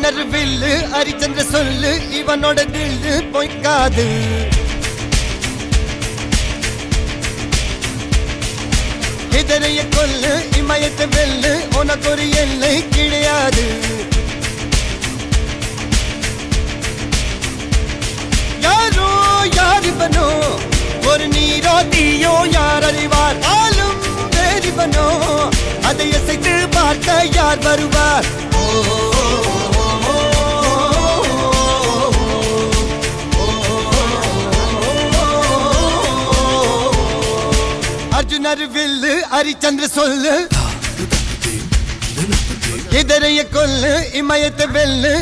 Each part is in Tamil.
அர்ஜுனர் வில்லு ஹரிச்சந்திர சொல்லு இவனோட தில்லு பொய்க்காது. எதிரைய கொல்லு இமயத்தை வெல்லு உனக்கு ஒரு எல்லை கிடையாது. யாரோ யார் இவனோ ஒரு நீரோ தீயோ யார் அறிவார். ஆளும் வேறிவனோ அதை அசைத்து பார்க்க யார் வருவார். அர்ஜுனர் வில்லு ஹரிச்சந்திர சொல்லு எதிரைய கொல்லு இமயத்தை வெல்லு.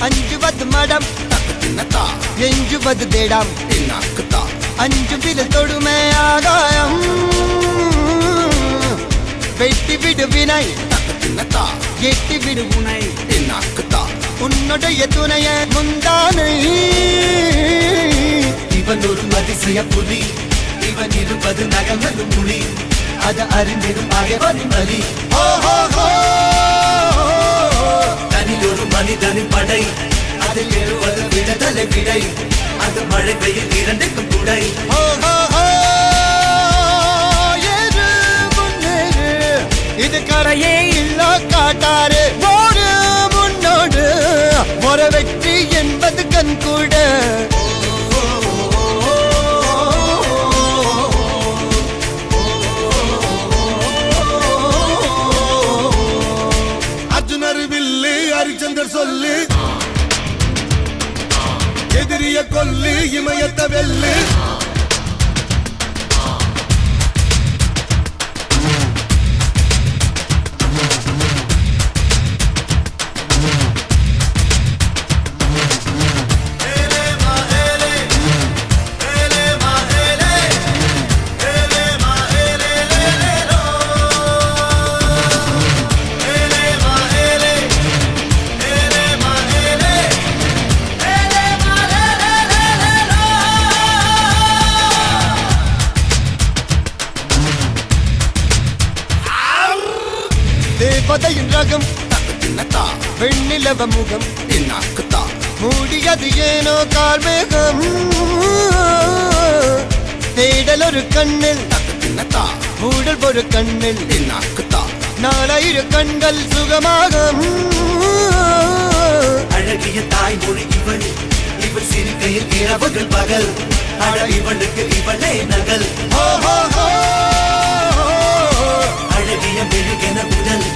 அஞ்சுவது மடம் எஞ்சுவது தேடம் அஞ்சு வித தொடுமை ஆகாயம். வெட்டி விடு வினை எட்டி விடு உனை உன்னுடைய துணைய முந்தானை. இவன் ஒரு அதிசய புலி இவன் இருப்பது நகமது புலி அது அறிந்திடும் ஆகவன் வலி. தனில் ஒரு மனிதனின் படை அதில் எழுவது விடுதலை விடை அது மழை பெய்யும் இரண்டுக்கும் துடை. இது கரையே இல்ல காட்டாரு ஓடு முன்னோடு ஒரு வெற்றி என்பது கண் கூட. அர்ஜுனர் வில்லு ஹரிச்சந்தர் சொல்லு எதிரிய கொல்லு இமயத்தை வெல்லு. தேவதையின் ரகம் வெண்ணிலவ முகம் மூடியது ஏனோ கார்மேகம். தேடல் ஒரு கண்ணில் மூடல் ஒரு கண்ணில் நாலாயிர கண்கள் சுகமாக. அழகிய தாய்மொழி இவள் இவள் சிரிக்கையில் இரவுகள் பகல் அழ இவளுக்கு இவளே நகல். அழகிய மெழுகென முதல்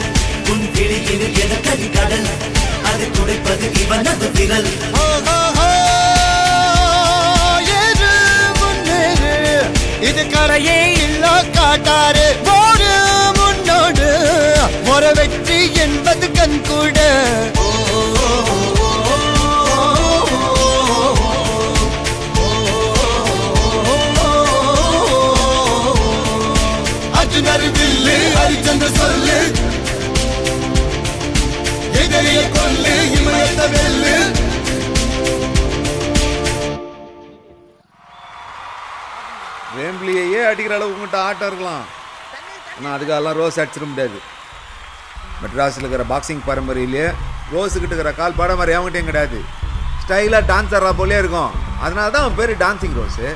உன் கிளியில் என கரி கடல் அதை துடைப்பது இவனது விரல். இது கரையே இல்ல காட்டாரு ஓடு முன்னோடு ஒரு வெற்றி என்பது கண் கூட. அர்ஜுனர் வில்லு ஹரிச்சந்திர சொல்லு எதிரிய கொல்லு இமயத்தை வெல்லு. வேம்பிலியே அடிக்கிற அளவு உங்கள்கிட்ட ஆட்டம் இருக்கலாம், ஆனால் அதுக்கெல்லாம் ரோஸ் அடிச்சிட முடியாது. மெட்ராஸில் இருக்கிற பாக்ஸிங் பரம்பரையிலே ரோஸுக்கிட்ட இருக்கிற கால் பாட மாதிரி அவங்ககிட்டையும் கிடையாது. ஸ்டைலாக டான்ஸ் ஆடுறா போலே இருக்கும். அதனால தான் அவன் பேர் டான்ஸிங் ரோஸு.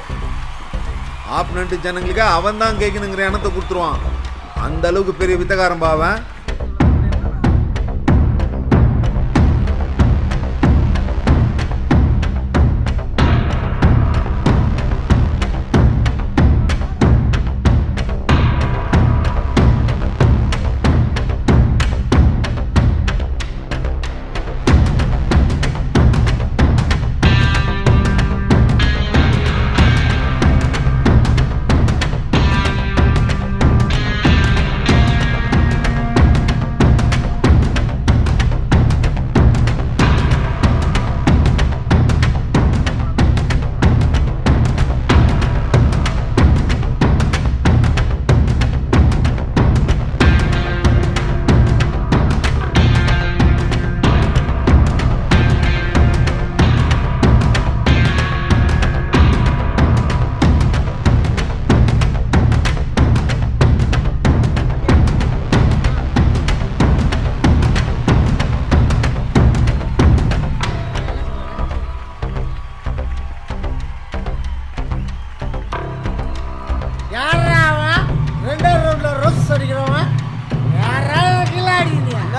ஆப்னன்ட்டு ஜனங்களுக்கு அவன் தான் கேட்கணுங்கிற எண்ணத்தை கொடுத்துருவான். அந்த அளவுக்கு பெரிய வித்தகாரம் பாவன்.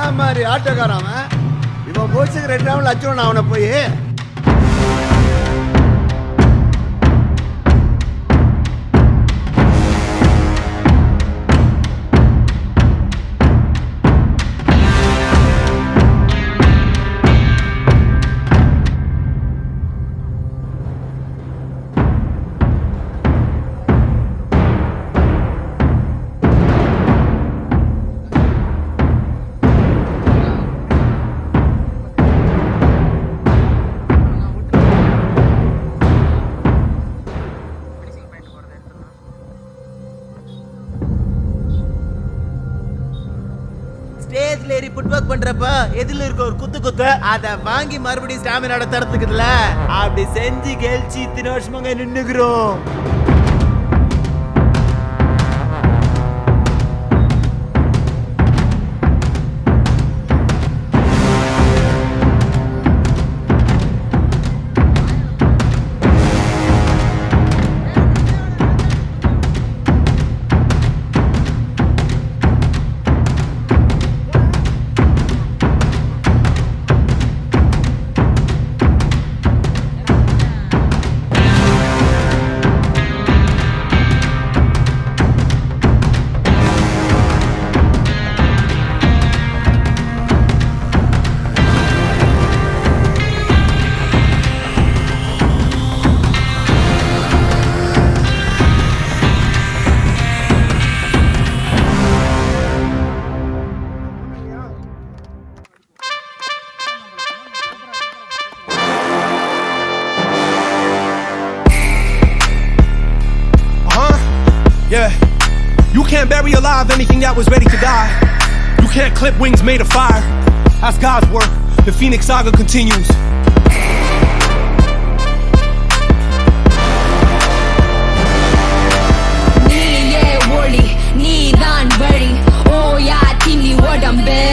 நான் மாதிரி ஆட்டோக்காரன் அவன். இவன் போச்சுக்கு 2 ரவுண்ட் அச்சுவன் அவனை போய். ஸ்டேஜ்ல ஏறி புட்வொர்க் பண்றப்ப எதில இருக்க ஒரு குத்து அத வாங்கி மறுபடியும் ஸ்டாமினாட தரத்துக்குதுல அப்படி செஞ்சு கெல்ச்சி இத்தனை வருஷமாங்க நின்னுக்கிறோம். Yeah, you can't bury alive anything that was ready to die. You can't clip wings made of fire. That's God's work. The Phoenix Saga continues. நீயே ஒளி நீதான் வழி ஓயா தின்னி உடம்பே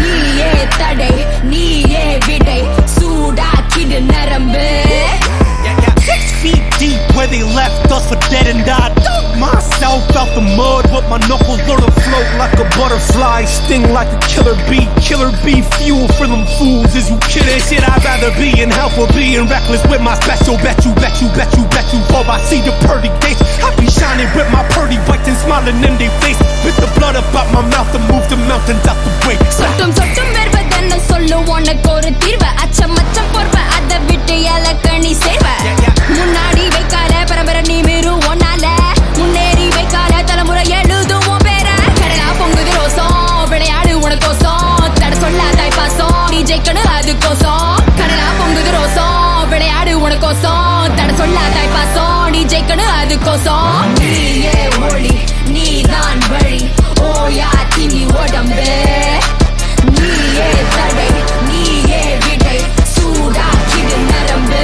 நீயே தடை நீயே விடை சூடாக்கிடு நரம்பு 6 feet deep where they left us for dead and I dug myself out the mud with my knuckles learn to float like a butterfly, sting like a killer bee fuel for them fools. Is you kidding? Shit, I'd rather be in hell for being reckless with my special. Bet you before I see the pearly gates. I be shining with my pearly whites and smiling in their face. With the blood about my mouth to move the mountains out the way. சொட்டும் சொட்டும் வேர்வதென்ன சொல்லு உனக்கு ஒரு தீர்வு அச்சம் அச்சம் போர்வ அதை விட்டு இலக்கணி சேர்வ முன்னாடி வைக்கால பரம்பரை நீ மீறு ஒன்னால முன்னேறி வைக்கால தலைமுறை எழுதுவோம் பேர கடலா பொங்குது ரோசம் விளையாடு உனக்கோசம் தட சொல்லாதாய் பாசம் நீ ஜெயிக்கணும் அதுக்கோசம் கடலா பொங்குது ரோசம் விளையாடு உனக்கோசம் தட சொல்லாதாய் பாசம் நீ ஜெயிக்கணும் அதுக்கோசம் நீயே ஒளி நீதான் வழி ஓயா தின்னி உடம்பு நீயே தடை நீயே விடை சூடாக்கிடு நரம்பு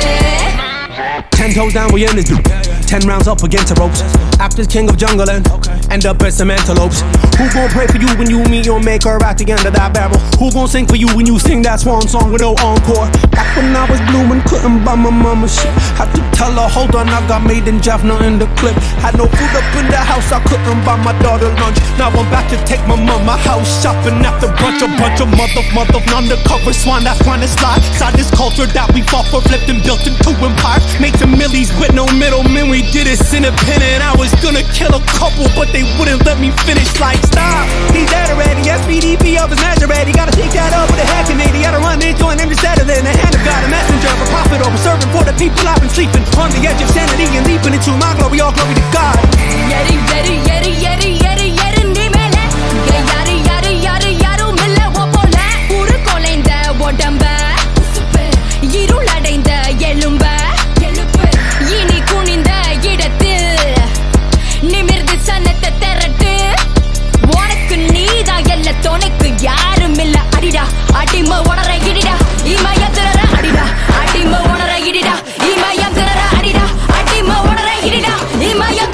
10 toes down, we in this dude. 10 rounds up against the ropes. Actors king of jungle and end up as some antelopes. Who gon' pray for you when you meet your maker at the end of that barrel? Who gon' sing for you when you sing that swan song with no encore? Back when I was blue and couldn't buy my mama shit, had to tell her, hold on, I got made in Jaffna in the clip. Had no food up in the house, I couldn't buy my daughter lunch. Now I'm back to take my mama house shopping after brunch. A bunch of mother undercover swine that's trying to slide inside this culture that we fought for, flipped and built into empires. Made some millies with no middlemen, we did it independent. I was gonna kill a couple, but they wouldn't let me finish. Like, stop, he's dead already. SPDP of his Nazareth, he gotta take that up with a hair Canadian. Gotta run into an empty settler in the hand of God, a messenger of a prophet over serving for the people. I've been sleeping on the edge of sanity and leaping into my glory, all glory to God. எரி எரி எரி எரி எரி எரி நீ மேல யாரு யாரு யாரு யாரும் இல்ல ஓ போல உரு கொலைந்த உடம்ப இருளடைந்த எலும்ப இனி குனிந்த இடத்தில் நிமிர்ந்து சன்னத்தை திரட்டு உனக்கு நீதான் எல்ல துணைக்கு யாரும் இல்ல அடிடா அடிமை உணர இடிடா இமயம் திரற அடிடா அடிமை உணர இடிடா இமயம் திரற அடிடா அடிமை உணர இடிடா இமயம்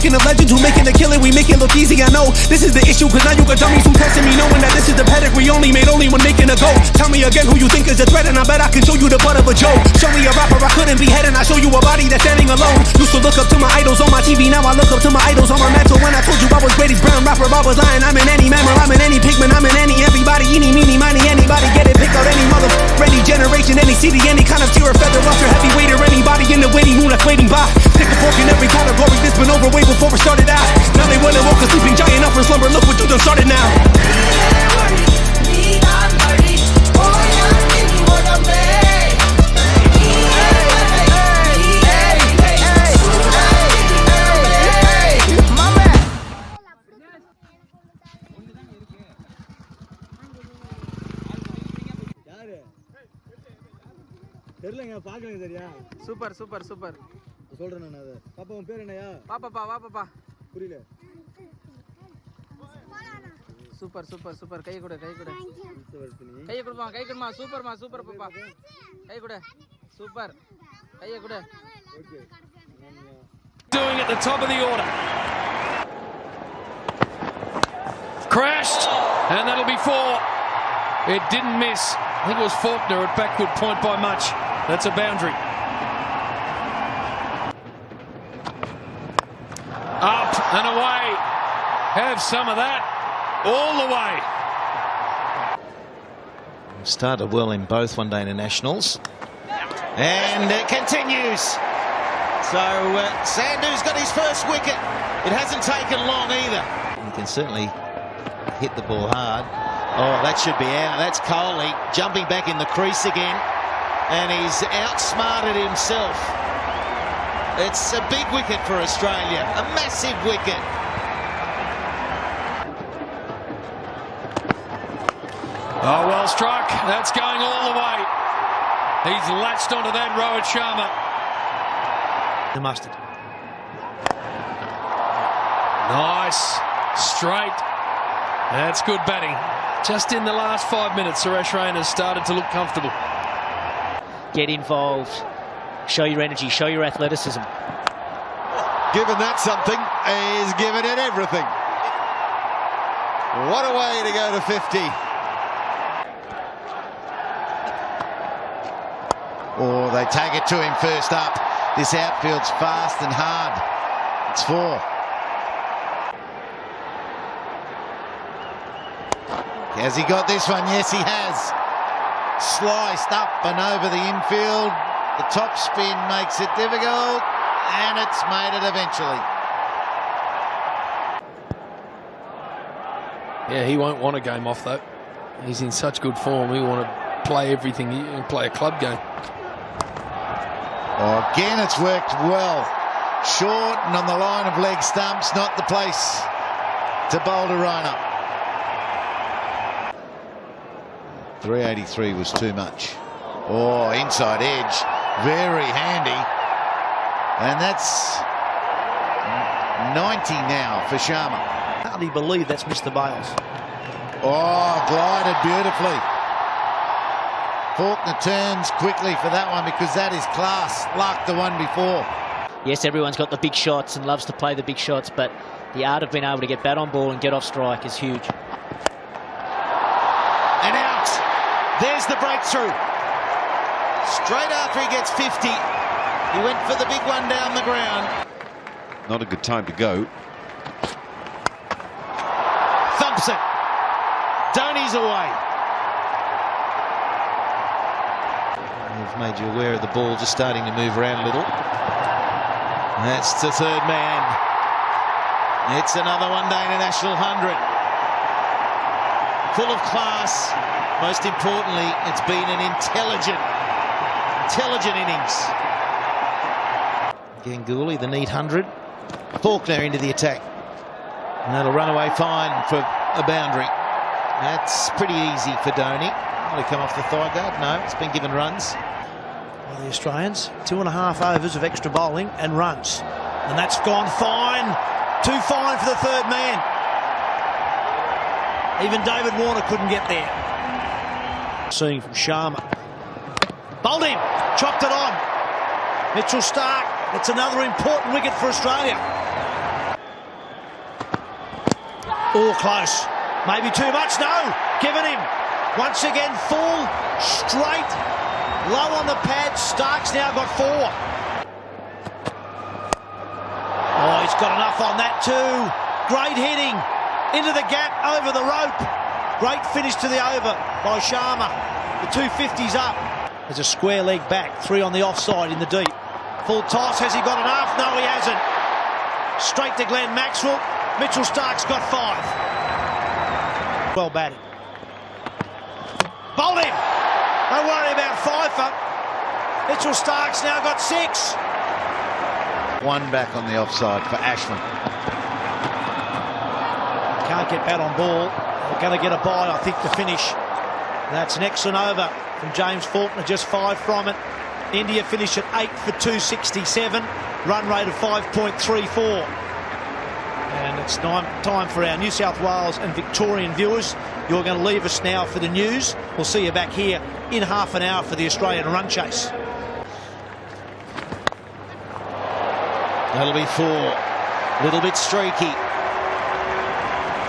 making of legends who making a killing. We make it look easy, I know. This is the issue, cause now you got dummies who testing me, knowing that this is the pedigree only made only when making a goal. Tell me again who you think is a threat, and I bet I can show you the butt of a joke. Show me a rapper I couldn't be head, and I show you a body that's standing alone. Used to look up to my idols on my TV, now I look up to my idols on my mantle. When I told you I was greatest brown rapper, I was lying. I'm in any mammal, I'm in any pigment, I'm in any everybody, eeny, meeny, miny, anybody get it, pick out any mother, any generation, any city, any kind of tier or feather, ultra heavyweight or anybody in the waiting room that's waiting by. Stick a fork in every category that's been over way before it started out. Now they wanna woke a sleeping giant up from slumber, look what you done started now. தெரியலங்க பாக்கலங்க சரியா சூப்பர் சூப்பர் சூப்பர் சொல்றேன் நான் அதை பாப்பா உன் பேர் என்னையா பாப்பாப்பா வாப்பாப்பா புரியல சூப்பர் சூப்பர் சூப்பர் கை கொடு கையை கொடுமா சூப்பர்மா சூப்பர் பாப்பா கை கொடு சூப்பர் கையை கொடு doing at the top of the order. Crashed, and that'll be 4. It didn't miss. I think it was Faulkner at backward point by much. That's a boundary. Up and away. Have some of that. All the way. Started well in both one-day internationals. And it continues. So Sandhu's got his first wicket. It hasn't taken long either. He can certainly hit the ball hard. Oh, that should be out. That's Coley jumping back in the crease again. And he's outsmarted himself. It's a big wicket for Australia. A massive wicket. Oh, well struck. That's going all the way. He's latched onto that, Rohit Sharma. The mustard. Nice. Straight. That's good batting. Just in the last 5 minutes, Suresh Raina has started to look comfortable. Get involved. Show your energy. Show your athleticism. Given that something, he's given it everything. What a way to go to 50. Oh, they take it to him first up. This outfield's fast and hard. It's 4. Has he got this one? Yes, he has. Sliced up and over the infield. The top spin makes it difficult, and it's made it eventually. Yeah, he won't want a game off, though. He's in such good form. He want to play everything, play a club game. Oh, again, it's worked well. Short and on the line of leg stumps, not the place to bowl to Raina. 383 was too much. Oh, inside edge, very handy. And that's 90 now for Sharma. Hardly believe that's Mr. Bales. Oh, glided beautifully. Faulkner turns quickly for that one because that is class, like the one before. Yes, everyone's got the big shots and loves to play the big shots, but the art of being able to get bat on ball and get off strike is huge. And out. There's the breakthrough. Straight after he gets 50, he went for the big one down the ground. Not a good time to go. Thumps it. Dhoni's away. I've made you aware of the ball just starting to move around a little. That's the third man. It's another one-day international 100. Full of class. Most importantly, it's been an intelligent innings. Ganguly, the neat 100. Faulkner into the attack. And that'll run away fine for a boundary. That's pretty easy for Dhoni. Will he come off the thigh guard? No, it's been given runs. Well, the Australians, 2.5 overs of extra bowling and runs. And that's gone fine. Too fine for the third man. Even David Warner couldn't get there. Seeing from Sharma. Bowled him. Chopped it on. Mitchell Starc. It's another important wicket for Australia. All close. Maybe too much. No. Given him. Once again, full, straight, low on the pad. Stark's now got 4. Oh, he's got enough on that too. Great hitting. Into the gap, over the rope. Great finish to the over by Sharma. The 250's up. There's a square leg back. 3 on the offside in the deep. Full toss. Has he got enough? No, he hasn't. Straight to Glenn Maxwell. Mitchell Stark's got 5. Well batted. Bowled him. Don't worry about Pfeiffer. Mitchell Stark's now got 6. 1 back on the offside for Ashland. Can't get bat on ball. They're going to get a bye, I think, to finish. That's an excellent over from James Faulkner, just 5 from it. India finished at 8 for 267, run rate of 5.34. And it's time for our New South Wales and Victorian viewers. You're going to leave us now for the news. We'll see you back here in half an hour for the Australian run chase. That'll be 4. Little bit streaky.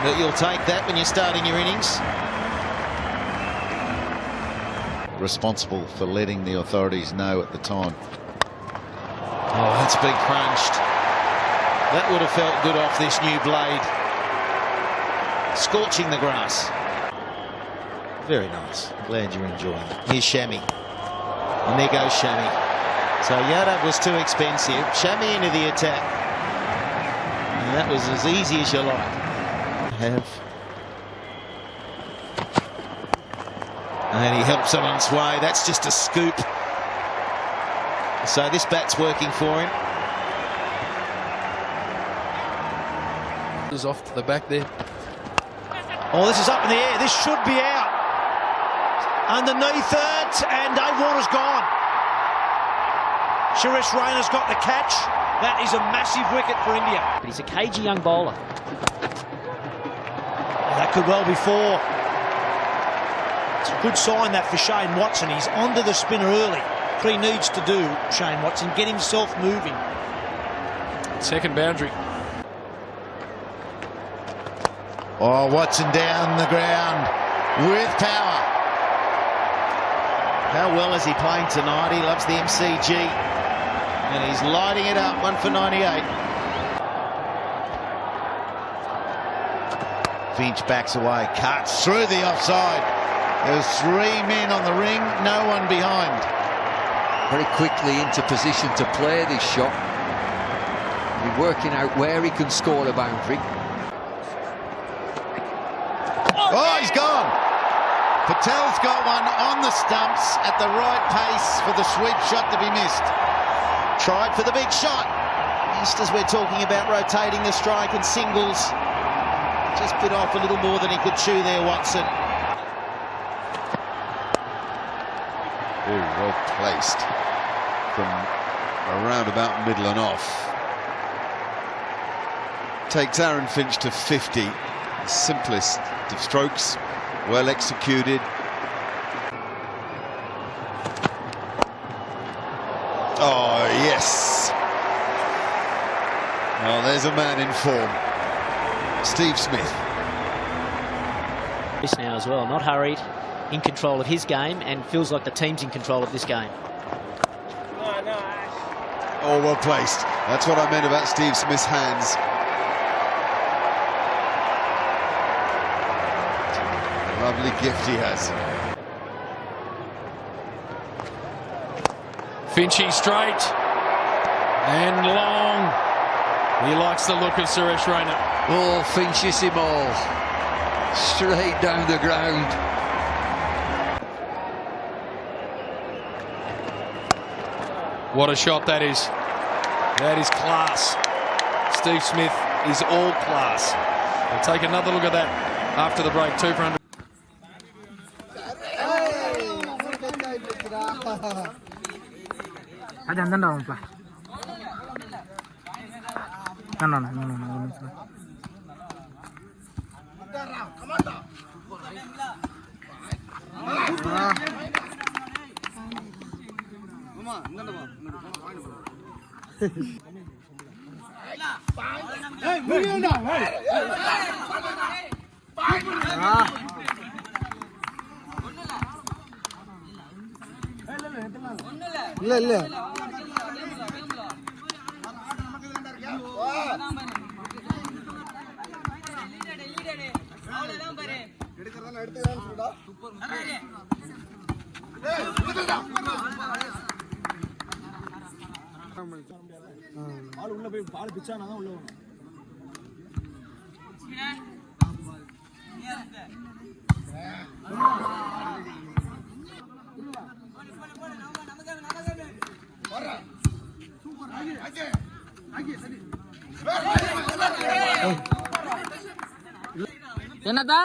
But you'll take that when you're starting your innings. Responsible for letting the authorities know at the time. Oh, that's been crunched. That would have felt good off this new blade. Scorching the grass. Very nice. Glad you're enjoying it. Here's Shami. And there goes Shami. So Yadav was too expensive. Shami into the attack. And that was as easy as you like. And he helps someone sway. That's just a scoop. So this bat's working for him. Is off to the back there. Oh, this is up in the air. This should be out. Underneath it, and Dave Warner's gone. Suresh Rainer's got the catch. That is a massive wicket for India. But he's a cagey young bowler. That could well be 4. It's a good sign that for Shane Watson. He's onto the spinner early. What he needs to do, Shane Watson, get himself moving. Second boundary. Oh, Watson down the ground with power. How well is he playing tonight? He loves the MCG. And he's lighting it up. 1 for 98. Finch backs away, cuts through the offside. There's 3 men on the ring, no one behind. Very quickly into position to play this shot. He's working out where he can score a boundary. Oh, he's gone. Patel's got one on the stumps at the right pace for the sweep shot to be missed. Tried for the big shot. Just as we're talking about rotating the strike and singles. Just bit off a little more than he could chew there, Watson. Oh, well placed from around about middle and off. Takes Aaron Finch to 50. The simplest of strokes, well executed. Oh, yes. Well, there's a man in form. Steve Smith. This now as well, not hurried, in control of his game, and feels like the team's in control of this game. Oh, well placed. That's what I meant about Steve Smith's hands. Lovely gift he has. Finchy straight and long. He likes the look of Suresh Raina. Oh, Finchissimo. Straight down the ground. What a shot that is. That is class. Steve Smith is all class. We'll take another look at that after the break. 2 for 100. Hey, இல்ல இல்ல உள்ள போய் பால் பிச்சானாதான் உள்ள வரும். என்னதா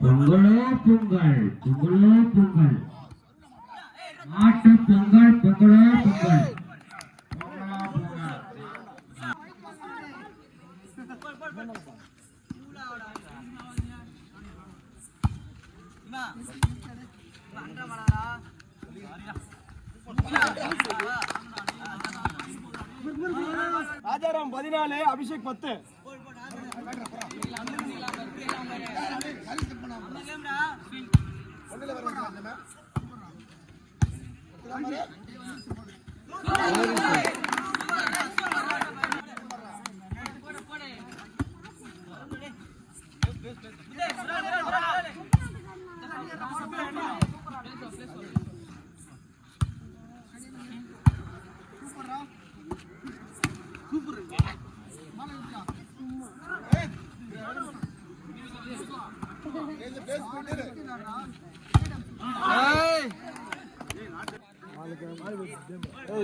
பொங்கலோ பொங்கல் பொங்கலோ பொங்கல் மாட்டு பொங்கல் பொங்கலோ பொங்கல் ராஜாராம் 14, அபிஷேக் 10.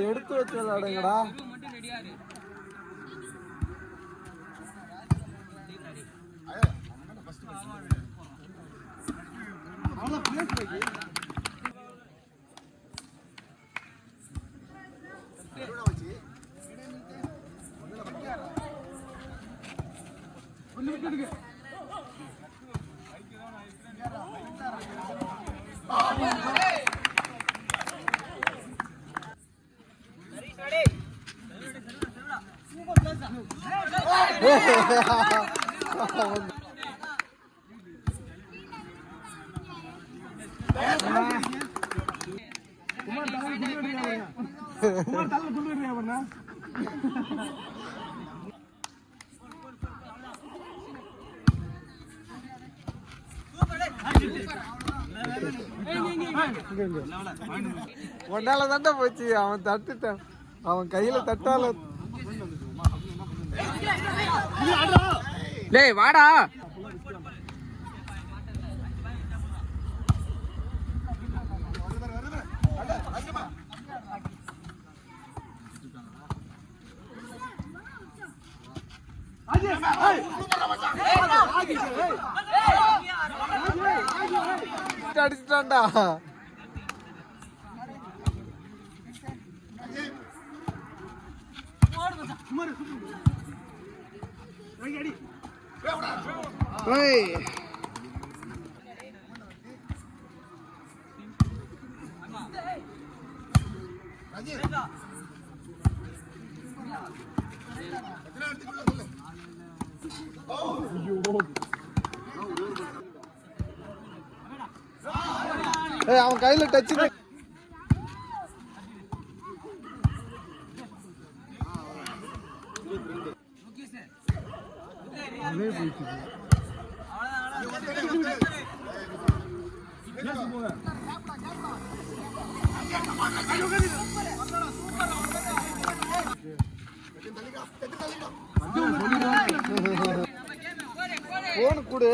எடுத்து வச்சு விளையாடுங்கடா. குமார் தலை கொண்டு வரீங்க பண்ணா ஒன்னால தாண்டா போச்சு. அவன் தட்டுட்டான், அவன் கையில தட்டால. டேய் வாடா. அடிச்சுட்டான்டா. அவன் கையில டச் போன் கூடு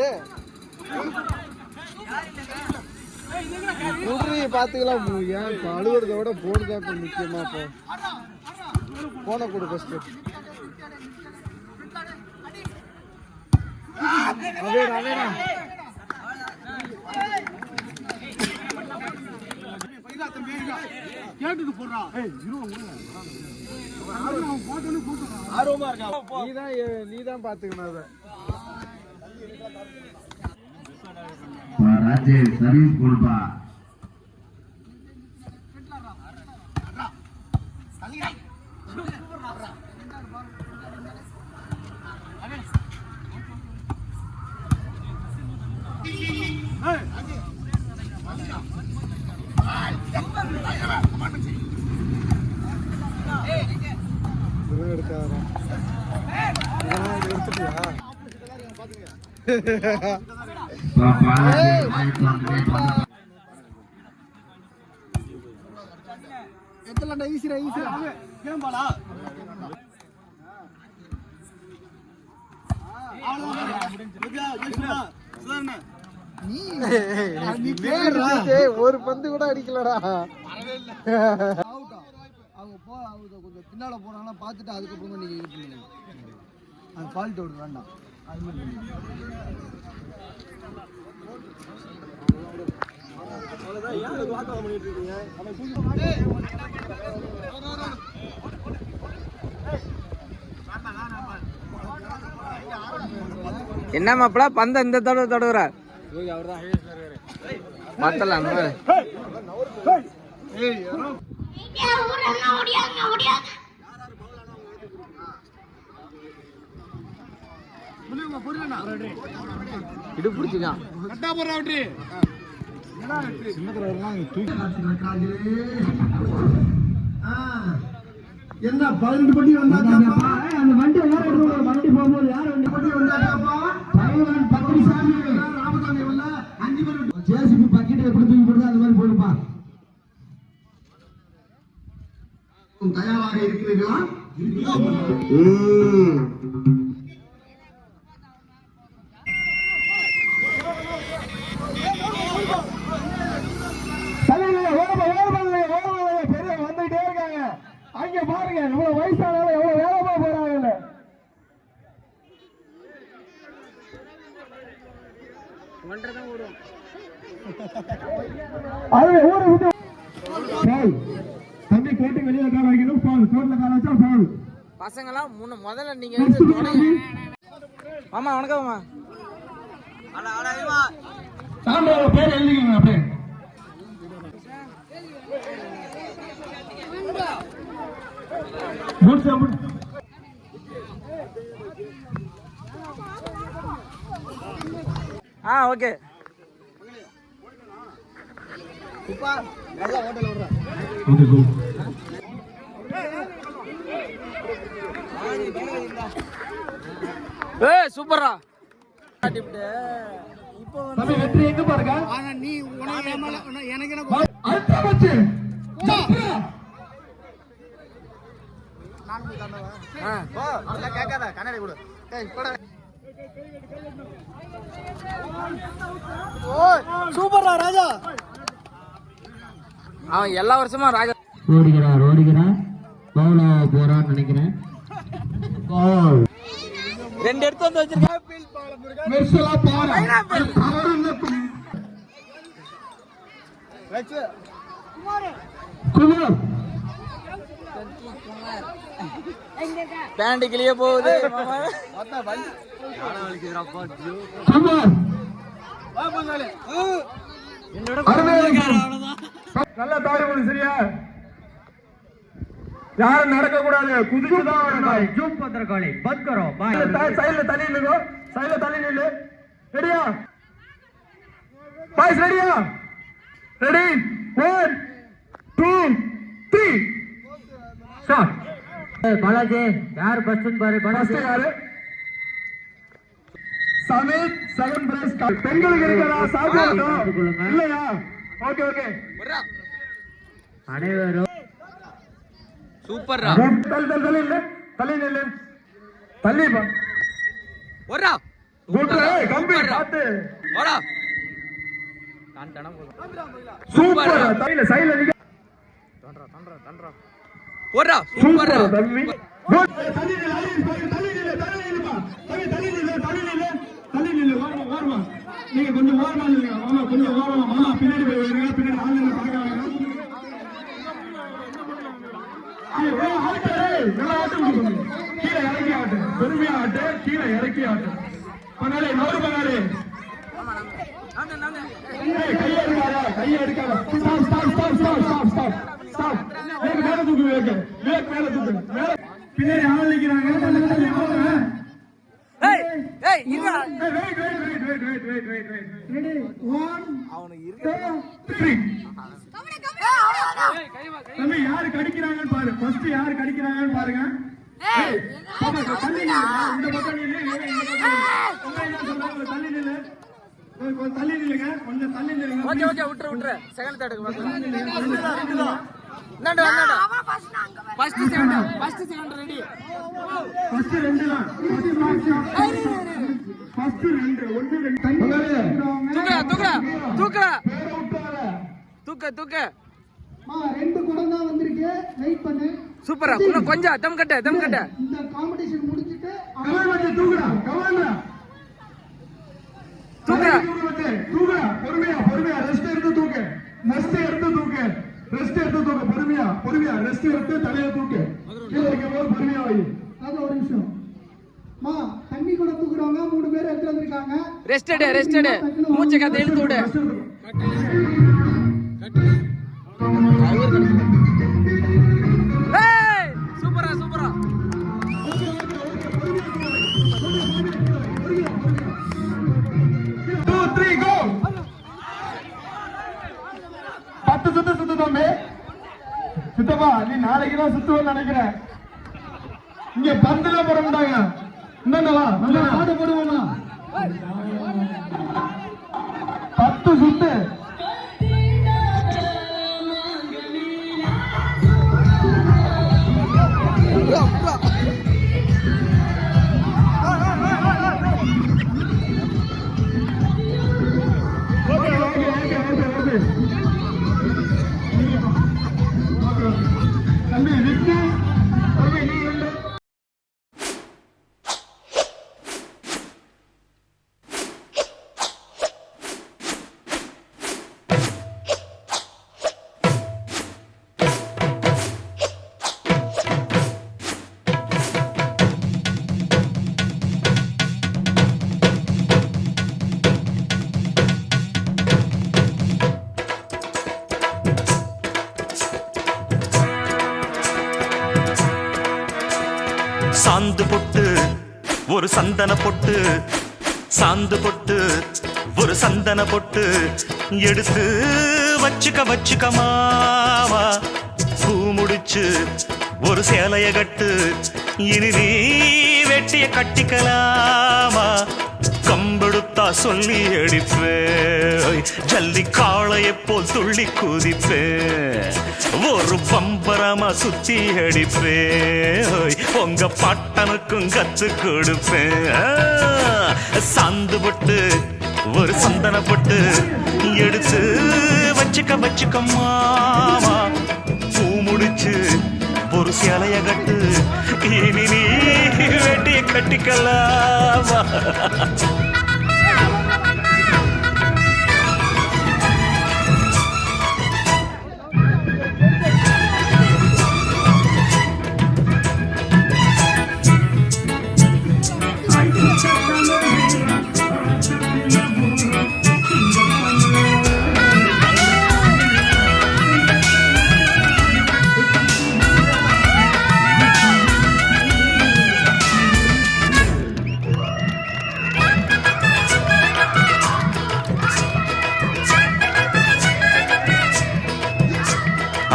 பாத்துக்கலாம். ஏன் அழுகுறத விட போன் தான் இப்ப முக்கியமா. போனை கூடு ஃபர்ஸ்ட். அதேடா கேட்டுட்டு போடுறா. ஆர்வமா இருக்கா? நீதான் பாத்துக்கணும் அத. ராஜேஷ் சர்வீஸ் கொடுப்பா. ஒரு பந்து கூட அடிக்கலடா. அவங்க கொஞ்சம் பின்னால போனாங்கன்னா பார்த்துட்டு அதுக்கப்புறமா நீங்க இது பண்ணுங்க. அது ஃபால்ட் ஓடு வேண்டாம். அது மாதிரி என்ன மாப்பிள பந்த இந்த தடவை தொடுகிறார் பார்த்தலாம். இடு பிடிச்சிக்கான் என்ன 18 பட்டி வந்தாச்சாப்பா? அந்த வண்டி வண்டி போகும்போது யார் வண்டி பட்டி வந்தாச்சாப்பா? பையன் பத்திரிசாமி ராமசாமி வரல 5 பேர் ஜேசிபி பக்கெட் எப்படி தூக்கி போடுது அது மாதிரி போடுப்பா. தயாராக இருக்கிறீர்களா? வந்துட்டே இருக்காங்க. அங்க பாருங்க எவ்வளவு வயசானாலும் எவ்வளவு வேகமா போறாங்க. தம்பி கேட்டு வெளியில கால வைக்கணும். பால் கோட்ல கால வச்சா பால். பசங்களாம் முதல்ல நீங்க மாமா வணக்கம் மாமா. சாமியோட பேர் எழுதிக்கோங்க அப்படியே. ஓகே. சூப்பரா வெற்றி எங்க பாருங்க. நீ எனக்கு கேட்காத கண்ணாடி கொடு. சூப்பரா ராஜா. அவன் எல்லா வருஷமா ராஜா ஓடிக்கிறான் பவுலா போறான்னு நினைக்கிறேன். 2 எடுத்து வந்து வச்சிருக்கேன். பேண்ட் கிளிய போகுது. நல்ல தாடி சரியா? யாரும் நடக்க கூடாது. குதிச்சுதான் ஜூம் பத்திர காலை பத் கரோ. சைடுல தண்ணி இல்லைங்கோ. சைடுல தள்ளி நில்லு. ரெடியா பாய்ஸ்? ரெடியா? Ready 1 2 3 start. பாலாஜி யார் ஃபர்ஸ்ட் பாரு. பாலாஜி யாரு? சமீத் செகண்ட் பிரைஸ். பெண்களுக்கு இருக்கா சாப்பிடுங்க இல்லையா? Okay okay. அனைவரும் சூப்பர்ரா. தள்ளி நில்லு. தள்ளி நில்லு. தள்ளி பா. ஓடா. குட்ரா கம்பீர் பாத்து. ஓடா. சூப்பர். சைடுல நிக்க. ஓடா. சூப்பர்ரா தம்பி. தள்ளி நில்லு. தள்ளி நில்லு. தள்ளி நில்லுப்பா. தள்ளி நில்லு. தள்ளி நில்லு. தள்ளி நில்லு. ஓரமா. நீங்க கொஞ்சம் ஓரமா நில்லுங்க. மாமா கொஞ்சம் ஓரமா. மாமா பின்னாடி போய் வரீங்க. பின்னாடி ஆளுங்க பார்க்கறாங்க. நல்லா ஆட்டு. கீழே இறக்கி ஆட்டு. பொறுமையா ஆட்டு. கீழே இறக்கி ஆட்டு. பண்ணாலே நவரு பண்ணாலே. கையை எடுக்காத. கையை எடுக்காத. Stop stop stop stop stop stop stop. மேல தூக்கு. வேக் மேல தூக்கு. மேல பின்னாடி ஆள் நிக்கிறாங்க. ஏய் இருடா. வெயிட். ரெடி 1 2 3. தம்பி யாரு கடிக்கிறாங்கன்னு பாரு. ஃபர்ஸ்ட் யாரு கடிக்கிறாங்கன்னு பாருங்க. ஏய் பாப்பா தள்ளி நில்லு. இந்த பக்கம் நில்லு. இந்த பக்கம் என்ன சொல்றாங்க? தள்ளி நில்லு. கொஞ்சம் தள்ளி நில்லுங்க. கொஞ்சம் தள்ளி நில்லுங்க. ஓகே விட்டுரு. செகண்ட் தேர்டுக்கு பாக்கலாம். நண்டா. First second ready. ஃபர்ஸ்ட் 2 தான். ஃபர்ஸ்ட் 2 1 2 தூக்க. ரெண்டு குடம் தான் வந்திருக்கு. வெயிட் பண்ணு. சூப்பரா. கொஞ்சம் தம் கட்ட. இந்த காம்படிஷன் முடிச்சிட்டு கமாண்ட் தூக்குடா. பொறுமையா ரெஸ்ட் எடுத்து தூக்கு. பொறுமையா ரெஸ்ட் எடுத்து தலையை தூக்கு. கீழே வைக்கும்போது பொறுமையா வை. அது ஒரு நிமிஷம். தண்ணி கூட தூக்குறவங்க 3 பேர் எடுத்து வந்திருக்காங்க. ரெஸ்ட் எடு. மூச்சை காத்து இழுத்து விடு. சூப்பரா. 2 3 கோ. 10 சுத்து தம்பி. சுத்தமா நீ நாளைக்கு தான் சுத்துவேன்னு நினைக்கிறேன். இங்க பந்துல போறோம்டாங்க. என்னவா நல்லா ஆட போடுவோமா? 10 சுத்து. தம்பி விக்கி நீ உண்டு. சாந்து பொட்டு ஒரு சந்தன பொட்டு. சாந்து பொட்டு ஒரு சந்தன பொட்டு. எடுத்து வச்சுக்க மாவா. பூ முடிச்சு ஒரு சேலைய கட்டு. இனி நீ வெட்டிய கட்டிக்கலாமா? கம்பெடுத்தா சொல்லி அடிப்பேன். ஜல்லி காளையை போல் துள்ளி குதிப்பேன். ஒரு பம்பரமா சுத்தி அடிப்பேன். உங்க பாட்டனுக்கும் கத்து கொடுப்பேன். சாந்து பொட்டு ஒரு சந்தன பொட்டு. எடுத்து வச்சுக்க மாமா. பூ முடிச்சு ஒரு சேலைய கட்டு. இனி நீ வெட்டிய கட்டிக்கலாமா?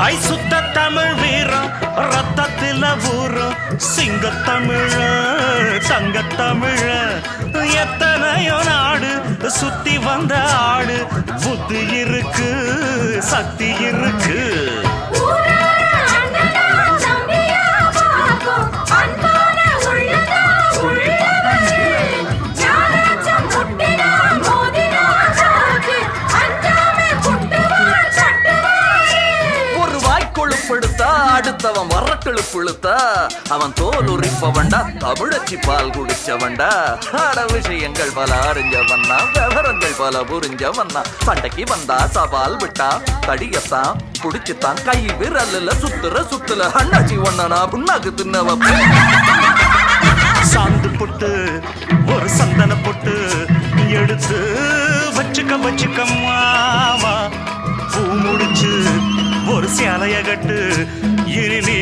ஐ சுத்த தமிழ் வீரம் ரத்தத்தில ஊரும் சிங்க தமிழ தங்க தமிழ எத்தனையோ நாடு சுத்தி வந்த ஆடு புத்தி இருக்கு சக்தி இருக்கு அடுத்தவன் வரட்டெழு புழுத்தா அவன் தோல் உரிப்பவன்டா தமிழச்சி பால் குடிச்சவன்டா ஆட விஷயங்கள் பல அறிஞ்சவன்னா விவரங்கள் பல புரிஞ்சவன்னா சண்டைக்கு வந்தா சவால் விட்டா கடியத்தான் குடிச்சுத்தான் கை விரல்ல சுத்துல அண்ணாச்சி ஒன்னா புண்ணாக்கு தின்னவ சாந்து பொட்டு ஒரு சந்தன பொட்டு எடுத்து வச்சுக்க மாமா பூ முடிச்சு ஒரு சேலைய கட்டு இனி நீ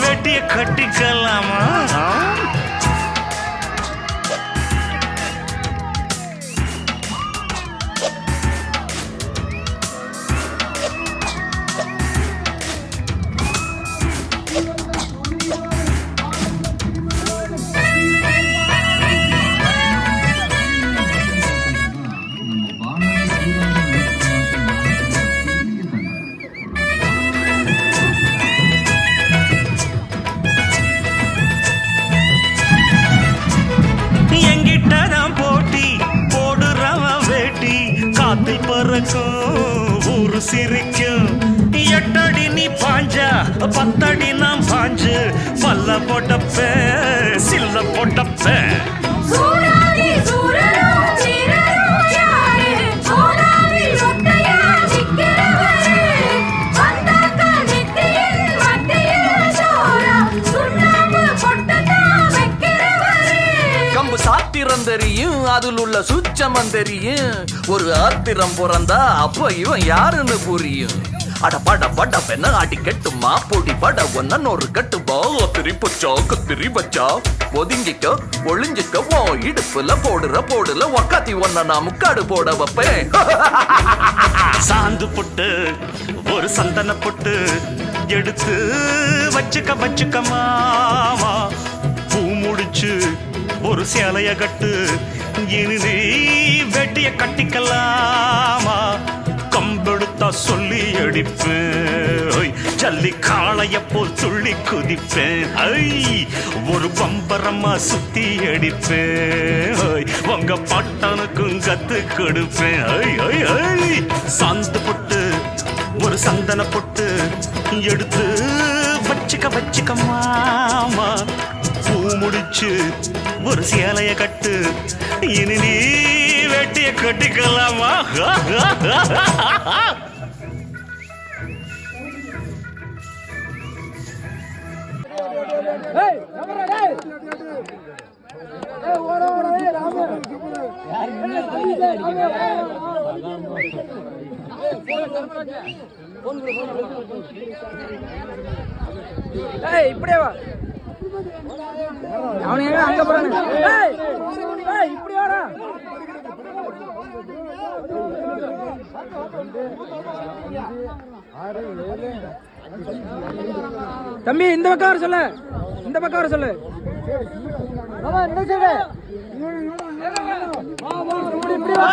வெட்டிய கட்டிக்கலாமா ஊரு சிரிக்கும் எட்டடி நீ பாஞ்சா பத்தடி நாம் பாஞ்சு பல்ல போட்டப்ப சில்ல போட்டப்ப கம்பு சாத்திரம் தெரியும் அதில் உள்ள சுச்சமம் தெரியும் ஒரு ஆத்திரம் பிறந்தா அப்ப இவன் யாருன்னு புரியும் அட பட பட பெண்ண ஆட்டி கட்டுமா பொடி பட ஒன்ன ஒரு கட்டுமா திரிப்பச்சா கத்திரி பச்சா ஒதுங்கிக்க ஒளிஞ்சிக்க ஓ இடுப்புல போடுல ஒக்காத்தி ஒன்ன நான் முக்காடு போட வைப்பேன் சாந்து பொட்டு ஒரு சந்தன பொட்டு எடுத்து வச்சுக்க மாமா பூ முடிச்சு ஒரு சேலைய கட்டு இனி நீ வெட்டிய கட்டிக்கலாமா கம்பெடுத்தா சொல்லி அடிப்பேன் ஜல்லி காளைய போல் துள்ளி குதிப்பேன் ஒரு பம்பரமா சுத்தி அடிப்பேன் உங்க பட்டனுக்கும் கத்து கொடுப்பேன் சாந்து பொட்டு ஒரு சந்தன பொட்டு எடுத்து வச்சுக்க மாமா பூ முடிச்சு ஒரு சேலைய கட்டு இனி நீ வெட்டிய கட்டிக்கலாமா இப்படியே வா அவனுங்க அங்க போறானே இப்படி வாடா தம்பி இந்த பக்கம் வர சொல்லு இந்த பக்கம் வர சொல்லு இப்படி வா